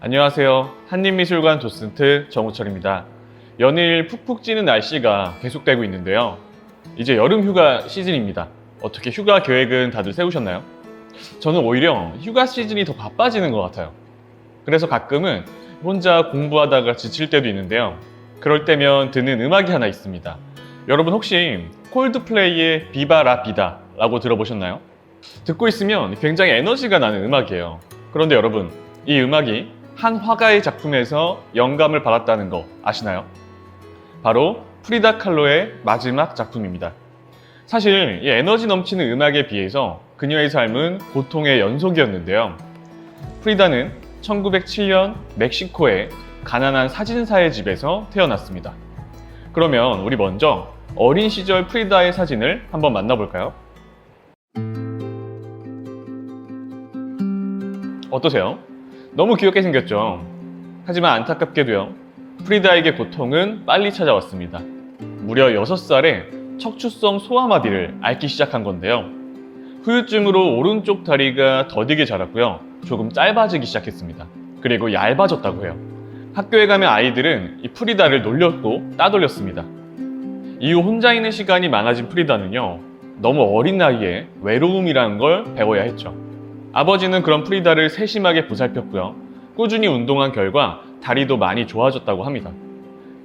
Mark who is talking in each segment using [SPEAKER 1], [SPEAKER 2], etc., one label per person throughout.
[SPEAKER 1] 안녕하세요. 한림미술관 도슨트 정우철입니다. 연일 푹푹 찌는 날씨가 계속되고 있는데요. 이제 여름 휴가 시즌입니다. 어떻게 휴가 계획은 다들 세우셨나요? 저는 오히려 휴가 시즌이 더 바빠지는 것 같아요. 그래서 가끔은 혼자 공부하다가 지칠 때도 있는데요. 그럴 때면 듣는 음악이 하나 있습니다. 여러분 혹시 콜드플레이의 비바 라 비다 라고 들어보셨나요? 듣고 있으면 굉장히 에너지가 나는 음악이에요. 그런데 여러분, 이 음악이 한 화가의 작품에서 영감을 받았다는 거 아시나요? 바로 프리다 칼로의 마지막 작품입니다. 사실 이 에너지 넘치는 음악에 비해서 그녀의 삶은 고통의 연속이었는데요. 프리다는 1907년 멕시코의 가난한 사진사의 집에서 태어났습니다. 그러면 우리 먼저 어린 시절 프리다의 사진을 한번 만나볼까요? 어떠세요? 너무 귀엽게 생겼죠? 하지만 안타깝게도요, 프리다에게 고통은 빨리 찾아왔습니다. 무려 6살에 척추성 소아마비를 앓기 시작한 건데요. 후유증으로 오른쪽 다리가 더디게 자랐고요, 조금 짧아지기 시작했습니다. 그리고 얇아졌다고 해요. 학교에 가면 아이들은 이 프리다를 놀렸고 따돌렸습니다. 이후 혼자 있는 시간이 많아진 프리다는요, 너무 어린 나이에 외로움이라는 걸 배워야 했죠. 아버지는 그런 프리다를 세심하게 보살폈고요. 꾸준히 운동한 결과 다리도 많이 좋아졌다고 합니다.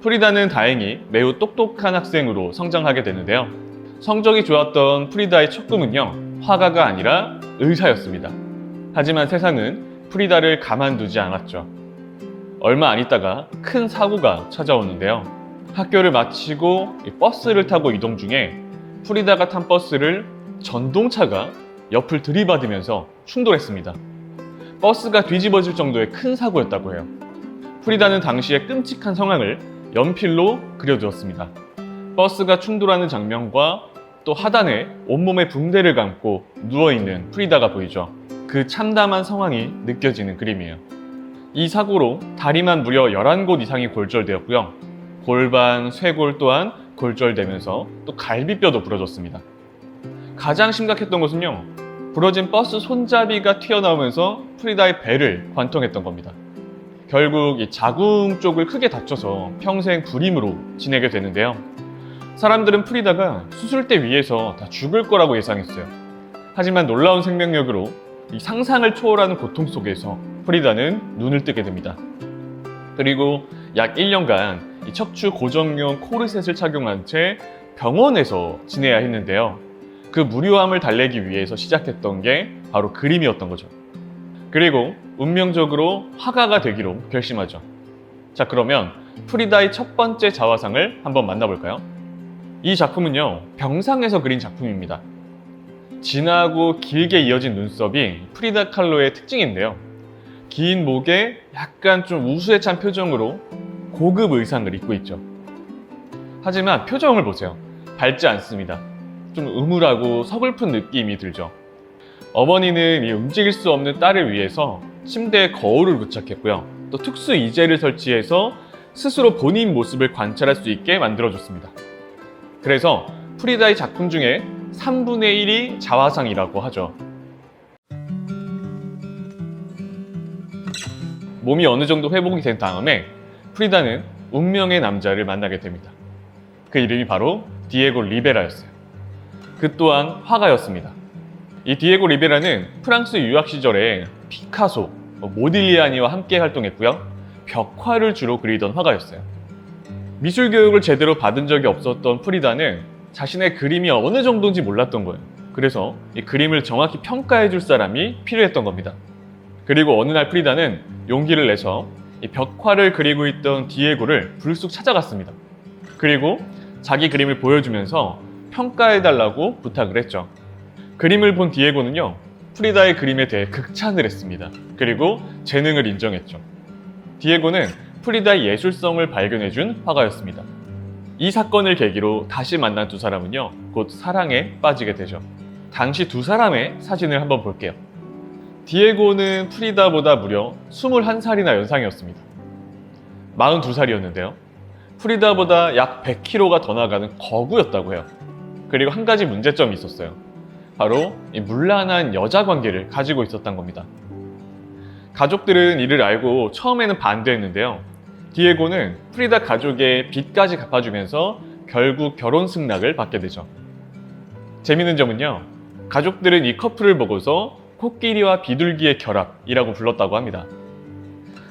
[SPEAKER 1] 프리다는 다행히 매우 똑똑한 학생으로 성장하게 되는데요. 성적이 좋았던 프리다의 첫 꿈은요, 화가가 아니라 의사였습니다. 하지만 세상은 프리다를 가만두지 않았죠. 얼마 안 있다가 큰 사고가 찾아오는데요. 학교를 마치고 버스를 타고 이동 중에 프리다가 탄 버스를 전동차가 옆을 들이받으면서 충돌했습니다. 버스가 뒤집어질 정도의 큰 사고였다고 해요. 프리다는 당시의 끔찍한 상황을 연필로 그려두었습니다. 버스가 충돌하는 장면과 또 하단에 온몸에 붕대를 감고 누워있는 프리다가 보이죠. 그 참담한 상황이 느껴지는 그림이에요. 이 사고로 다리만 무려 11곳 이상이 골절되었고요. 골반, 쇄골 또한 골절되면서 또 갈비뼈도 부러졌습니다. 가장 심각했던 것은요, 부러진 버스 손잡이가 튀어나오면서 프리다의 배를 관통했던 겁니다. 결국 이 자궁 쪽을 크게 다쳐서 평생 불임으로 지내게 되는데요. 사람들은 프리다가 수술대 위에서 다 죽을 거라고 예상했어요. 하지만 놀라운 생명력으로 이 상상을 초월하는 고통 속에서 프리다는 눈을 뜨게 됩니다. 그리고 약 1년간 이 척추 고정용 코르셋을 착용한 채 병원에서 지내야 했는데요. 그 무료함을 달래기 위해서 시작했던 게 바로 그림이었던 거죠. 그리고 운명적으로 화가가 되기로 결심하죠. 자, 그러면 프리다의 첫 번째 자화상을 한번 만나볼까요? 이 작품은요, 병상에서 그린 작품입니다. 진하고 길게 이어진 눈썹이 프리다 칼로의 특징인데요. 긴 목에 약간 좀 우수에 찬 표정으로 고급 의상을 입고 있죠. 하지만 표정을 보세요. 밝지 않습니다. 좀 음울하고 서글픈 느낌이 들죠. 어머니는 이 움직일 수 없는 딸을 위해서 침대에 거울을 부착했고요. 또 특수 이젤을 설치해서 스스로 본인 모습을 관찰할 수 있게 만들어줬습니다. 그래서 프리다의 작품 중에 3분의 1이 자화상이라고 하죠. 몸이 어느 정도 회복이 된 다음에 프리다는 운명의 남자를 만나게 됩니다. 그 이름이 바로 디에고 리베라였어요. 그 또한 화가였습니다. 이 디에고 리베라는 프랑스 유학 시절에 피카소, 모딜리아니와 함께 활동했고요. 벽화를 주로 그리던 화가였어요. 미술 교육을 제대로 받은 적이 없었던 프리다는 자신의 그림이 어느 정도인지 몰랐던 거예요. 그래서 이 그림을 정확히 평가해 줄 사람이 필요했던 겁니다. 그리고 어느 날 프리다는 용기를 내서 이 벽화를 그리고 있던 디에고를 불쑥 찾아갔습니다. 그리고 자기 그림을 보여주면서 평가해달라고 부탁을 했죠. 그림을 본 디에고는요, 프리다의 그림에 대해 극찬을 했습니다. 그리고 재능을 인정했죠. 디에고는 프리다의 예술성을 발견해준 화가였습니다. 이 사건을 계기로 다시 만난 두 사람은요, 곧 사랑에 빠지게 되죠. 당시 두 사람의 사진을 한번 볼게요. 디에고는 프리다보다 무려 21살이나 연상이었습니다. 42살이었는데요. 프리다보다 약 100kg가 더 나가는 거구였다고 해요. 그리고 한 가지 문제점이 있었어요. 바로 이 문란한 여자 관계를 가지고 있었던 겁니다. 가족들은 이를 알고 처음에는 반대했는데요. 디에고는 프리다 가족의 빚까지 갚아주면서 결국 결혼 승낙을 받게 되죠. 재밌는 점은요, 가족들은 이 커플을 보고서 코끼리와 비둘기의 결합이라고 불렀다고 합니다.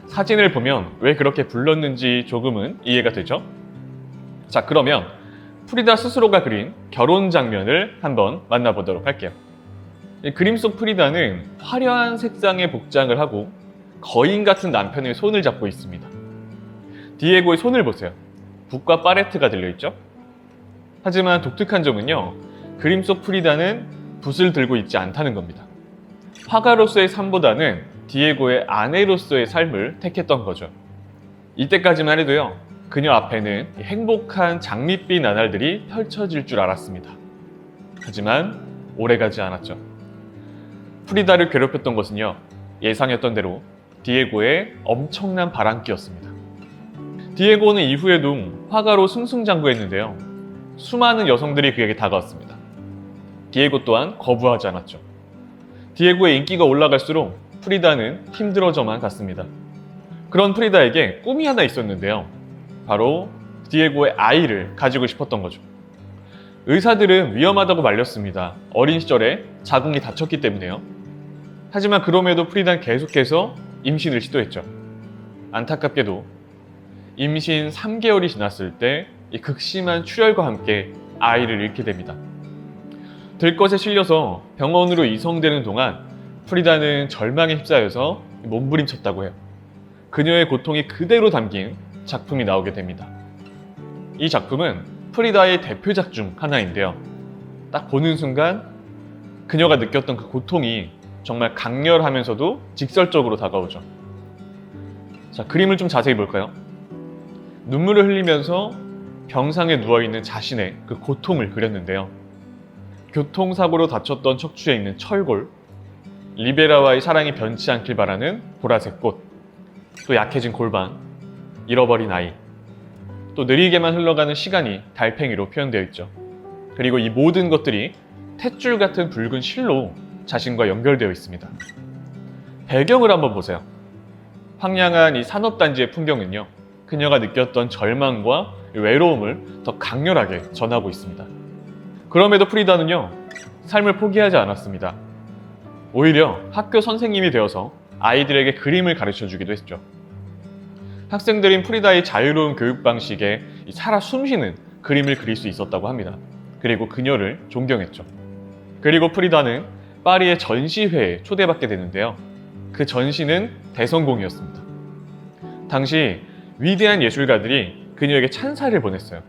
[SPEAKER 1] 사진을 보면 왜 그렇게 불렀는지 조금은 이해가 되죠? 자, 그러면 프리다 스스로가 그린 결혼 장면을 한번 만나보도록 할게요. 이 그림 속 프리다는 화려한 색상의 복장을 하고 거인 같은 남편의 손을 잡고 있습니다. 디에고의 손을 보세요. 붓과 파레트가 들려있죠? 하지만 독특한 점은요, 그림 속 프리다는 붓을 들고 있지 않다는 겁니다. 화가로서의 삶보다는 디에고의 아내로서의 삶을 택했던 거죠. 이때까지만 해도요, 그녀 앞에는 행복한 장밋빛 나날들이 펼쳐질 줄 알았습니다. 하지만 오래가지 않았죠. 프리다를 괴롭혔던 것은요, 예상했던 대로 디에고의 엄청난 바람기였습니다. 디에고는 이후에도 화가로 승승장구했는데요, 수많은 여성들이 그에게 다가왔습니다. 디에고 또한 거부하지 않았죠. 디에고의 인기가 올라갈수록 프리다는 힘들어져만 갔습니다. 그런 프리다에게 꿈이 하나 있었는데요, 바로 디에고의 아이를 가지고 싶었던 거죠. 의사들은 위험하다고 말렸습니다. 어린 시절에 자궁이 다쳤기 때문에요. 하지만 그럼에도 프리다는 계속해서 임신을 시도했죠. 안타깝게도 임신 3개월이 지났을 때 이 극심한 출혈과 함께 아이를 잃게 됩니다. 들것에 실려서 병원으로 이송되는 동안 프리다는 절망에 휩싸여서 몸부림쳤다고 해요. 그녀의 고통이 그대로 담긴 작품이 나오게 됩니다. 이 작품은 프리다의 대표작 중 하나인데요. 딱 보는 순간 그녀가 느꼈던 그 고통이 정말 강렬하면서도 직설적으로 다가오죠. 자, 그림을 좀 자세히 볼까요? 눈물을 흘리면서 병상에 누워있는 자신의 그 고통을 그렸는데요. 교통사고로 다쳤던 척추에 있는 철골, 리베라와의 사랑이 변치 않길 바라는 보라색 꽃, 또 약해진 골반, 잃어버린 아이, 또 느리게만 흘러가는 시간이 달팽이로 표현되어 있죠. 그리고 이 모든 것들이 탯줄 같은 붉은 실로 자신과 연결되어 있습니다. 배경을 한번 보세요. 황량한 이 산업단지의 풍경은요, 그녀가 느꼈던 절망과 외로움을 더 강렬하게 전하고 있습니다. 그럼에도 프리다는요, 삶을 포기하지 않았습니다. 오히려 학교 선생님이 되어서 아이들에게 그림을 가르쳐 주기도 했죠. 학생들인 프리다의 자유로운 교육 방식에 살아 숨쉬는 그림을 그릴 수 있었다고 합니다. 그리고 그녀를 존경했죠. 그리고 프리다는 파리의 전시회에 초대받게 되는데요. 그 전시는 대성공이었습니다. 당시 위대한 예술가들이 그녀에게 찬사를 보냈어요.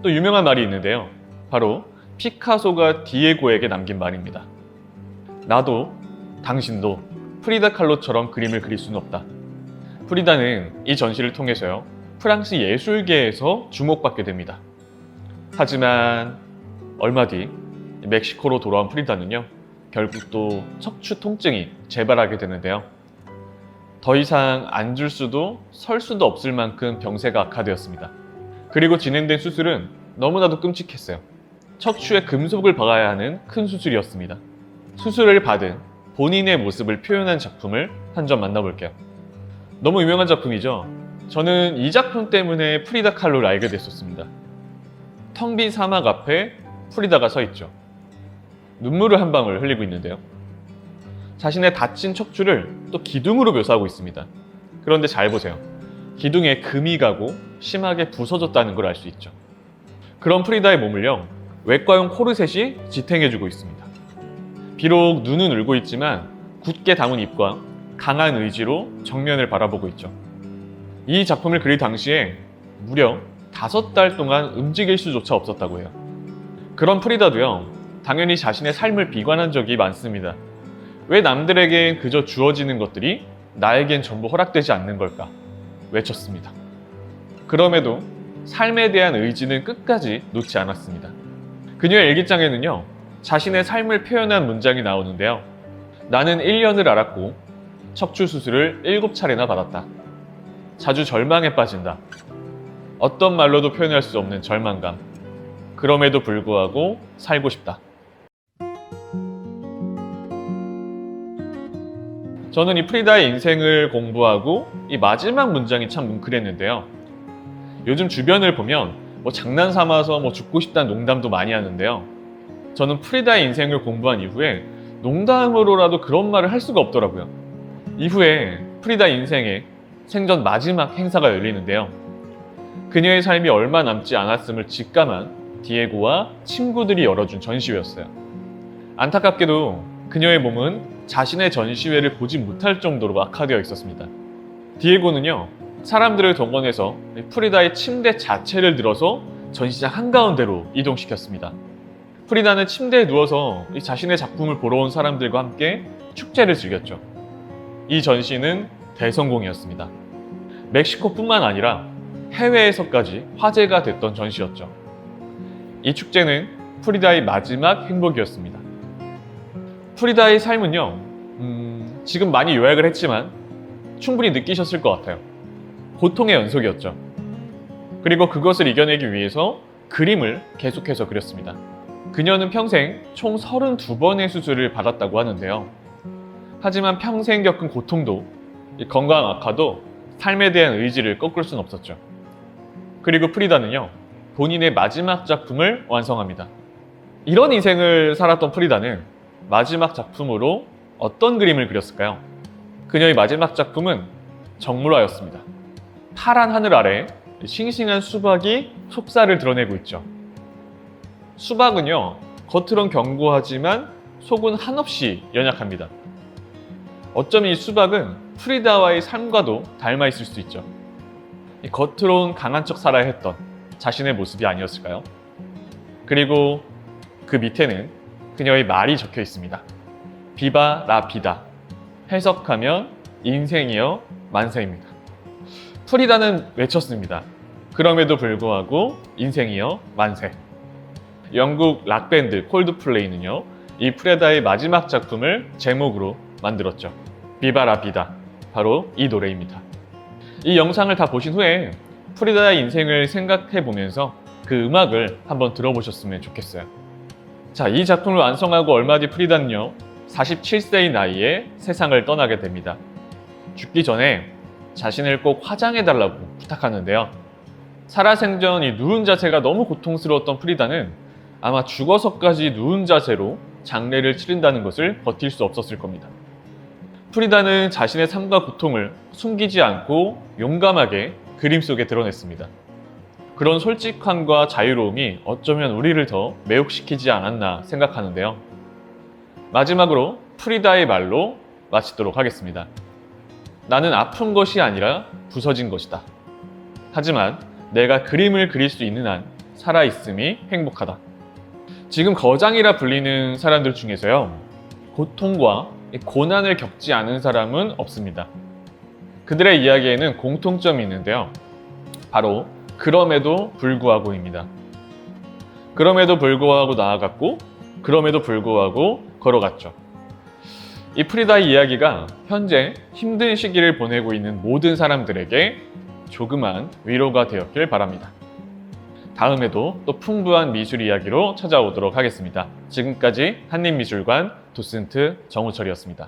[SPEAKER 1] 또 유명한 말이 있는데요. 바로 피카소가 디에고에게 남긴 말입니다. 나도 당신도 프리다 칼로처럼 그림을 그릴 수는 없다. 프리다는 이 전시를 통해서요, 프랑스 예술계에서 주목받게 됩니다. 하지만 얼마 뒤 멕시코로 돌아온 프리다는요, 결국 또 척추 통증이 재발하게 되는데요. 더 이상 앉을 수도 설 수도 없을 만큼 병세가 악화되었습니다. 그리고 진행된 수술은 너무나도 끔찍했어요. 척추에 금속을 박아야 하는 큰 수술이었습니다. 수술을 받은 본인의 모습을 표현한 작품을 한 점 만나볼게요. 너무 유명한 작품이죠. 저는 이 작품 때문에 프리다 칼로를 알게 됐었습니다. 텅 빈 사막 앞에 프리다가 서 있죠. 눈물을 한 방울 흘리고 있는데요. 자신의 다친 척추를 또 기둥으로 묘사하고 있습니다. 그런데 잘 보세요. 기둥에 금이 가고 심하게 부서졌다는 걸 알 수 있죠. 그런 프리다의 몸을요, 외과용 코르셋이 지탱해주고 있습니다. 비록 눈은 울고 있지만 굳게 담은 입과 강한 의지로 정면을 바라보고 있죠. 이 작품을 그릴 당시에 무려 5달 동안 움직일 수조차 없었다고 해요. 그런 프리다도요, 당연히 자신의 삶을 비관한 적이 많습니다. 왜 남들에겐 그저 주어지는 것들이 나에겐 전부 허락되지 않는 걸까? 외쳤습니다. 그럼에도 삶에 대한 의지는 끝까지 놓지 않았습니다. 그녀의 일기장에는요, 자신의 삶을 표현한 문장이 나오는데요. 나는 1년을 앓았고 척추 수술을 7차례나 받았다. 자주 절망에 빠진다. 어떤 말로도 표현할 수 없는 절망감. 그럼에도 불구하고 살고 싶다. 저는 이 프리다의 인생을 공부하고 이 마지막 문장이 참 뭉클했는데요. 요즘 주변을 보면 장난 삼아서 죽고 싶다는 농담도 많이 하는데요. 저는 프리다의 인생을 공부한 이후에 농담으로라도 그런 말을 할 수가 없더라고요. 이후에 프리다 인생의 생전 마지막 행사가 열리는데요. 그녀의 삶이 얼마 남지 않았음을 직감한 디에고와 친구들이 열어준 전시회였어요. 안타깝게도 그녀의 몸은 자신의 전시회를 보지 못할 정도로 악화되어 있었습니다. 디에고는요, 사람들을 동원해서 프리다의 침대 자체를 들어서 전시장 한가운데로 이동시켰습니다. 프리다는 침대에 누워서 자신의 작품을 보러 온 사람들과 함께 축제를 즐겼죠. 이 전시는 대성공이었습니다. 멕시코뿐만 아니라 해외에서까지 화제가 됐던 전시였죠. 이 축제는 프리다의 마지막 행복이었습니다. 프리다의 삶은요, 지금 많이 요약을 했지만 충분히 느끼셨을 것 같아요. 고통의 연속이었죠. 그리고 그것을 이겨내기 위해서 그림을 계속해서 그렸습니다. 그녀는 평생 총 32번의 수술을 받았다고 하는데요. 하지만 평생 겪은 고통도 건강 악화도 삶에 대한 의지를 꺾을 수는 없었죠. 그리고 프리다는요, 본인의 마지막 작품을 완성합니다. 이런 인생을 살았던 프리다는 마지막 작품으로 어떤 그림을 그렸을까요? 그녀의 마지막 작품은 정물화였습니다. 파란 하늘 아래 싱싱한 수박이 속살을 드러내고 있죠. 수박은요, 겉으론 견고하지만 속은 한없이 연약합니다. 어쩜 이 수박은 프리다와의 삶과도 닮아 있을 수 있죠. 겉으론 강한 척 살아야 했던 자신의 모습이 아니었을까요? 그리고 그 밑에는 그녀의 말이 적혀 있습니다. 비바 라 비다. 해석하면 인생이여 만세입니다. 프리다는 외쳤습니다. 그럼에도 불구하고 인생이여 만세. 영국 락밴드 콜드플레이는요, 이 프리다의 마지막 작품을 제목으로 만들었죠. 비바 라 비다. 바로 이 노래입니다. 이 영상을 다 보신 후에 프리다의 인생을 생각해 보면서 그 음악을 한번 들어보셨으면 좋겠어요. 자, 이 작품을 완성하고 얼마 뒤 프리다는요, 47세의 나이에 세상을 떠나게 됩니다. 죽기 전에 자신을 꼭 화장해달라고 부탁하는데요. 살아생전 이 누운 자세가 너무 고통스러웠던 프리다는 아마 죽어서까지 누운 자세로 장례를 치른다는 것을 버틸 수 없었을 겁니다. 프리다는 자신의 삶과 고통을 숨기지 않고 용감하게 그림 속에 드러냈습니다. 그런 솔직함과 자유로움이 어쩌면 우리를 더 매혹시키지 않았나 생각하는데요. 마지막으로 프리다의 말로 마치도록 하겠습니다. 나는 아픈 것이 아니라 부서진 것이다. 하지만 내가 그림을 그릴 수 있는 한 살아있음이 행복하다. 지금 거장이라 불리는 사람들 중에서요, 고통과 고난을 겪지 않은 사람은 없습니다. 그들의 이야기에는 공통점이 있는데요. 바로 그럼에도 불구하고입니다. 그럼에도 불구하고 나아갔고, 그럼에도 불구하고 걸어갔죠. 이 프리다의 이야기가 현재 힘든 시기를 보내고 있는 모든 사람들에게 조그만 위로가 되었길 바랍니다. 다음에도 또 풍부한 미술 이야기로 찾아오도록 하겠습니다. 지금까지 한림미술관 도슨트 정우철이었습니다.